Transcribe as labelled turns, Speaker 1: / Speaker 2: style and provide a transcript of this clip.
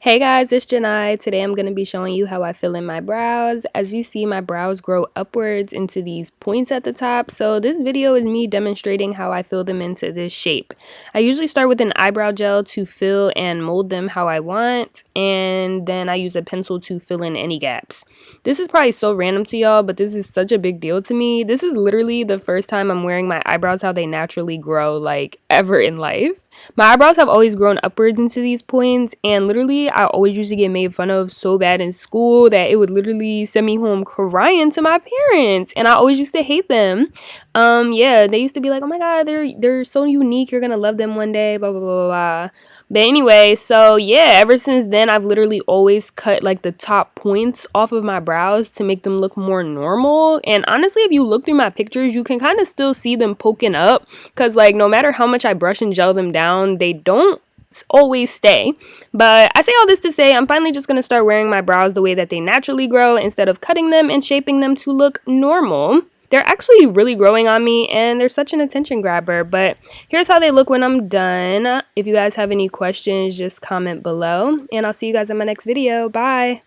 Speaker 1: Hey guys, it's Janai. Today I'm going to be showing you how I fill in my brows. As you see, my brows grow upwards into these points at the top. So this video is me demonstrating how I fill them into this shape. I usually start with an eyebrow gel to fill and mold them how I want. And then I use a pencil to fill in any gaps. This is probably so random to y'all, but this is such a big deal to me. This is literally the first time I'm wearing my eyebrows how they naturally grow, like ever in life. My eyebrows have always grown upwards into these points, and literally I always used to get made fun of so bad in school that it would literally send me home crying to my parents, and I always used to hate them. Yeah, they used to be like, "Oh my god, they're so unique, you're gonna love them one day," blah blah blah blah blah. But anyway, so yeah, ever since then I've literally always cut like the top points off of my brows to make them look more normal. And honestly, if you look through my pictures, you can kind of still see them poking up, because like no matter how much I brush and gel them down, they don't always stay. But I say all this to say I'm finally just going to start wearing my brows the way that they naturally grow instead of cutting them and shaping them to look normal. They're actually really growing on me, and they're such an attention grabber. But here's how they look when I'm done. If you guys have any questions, just comment below, and I'll see you guys in my next video. Bye.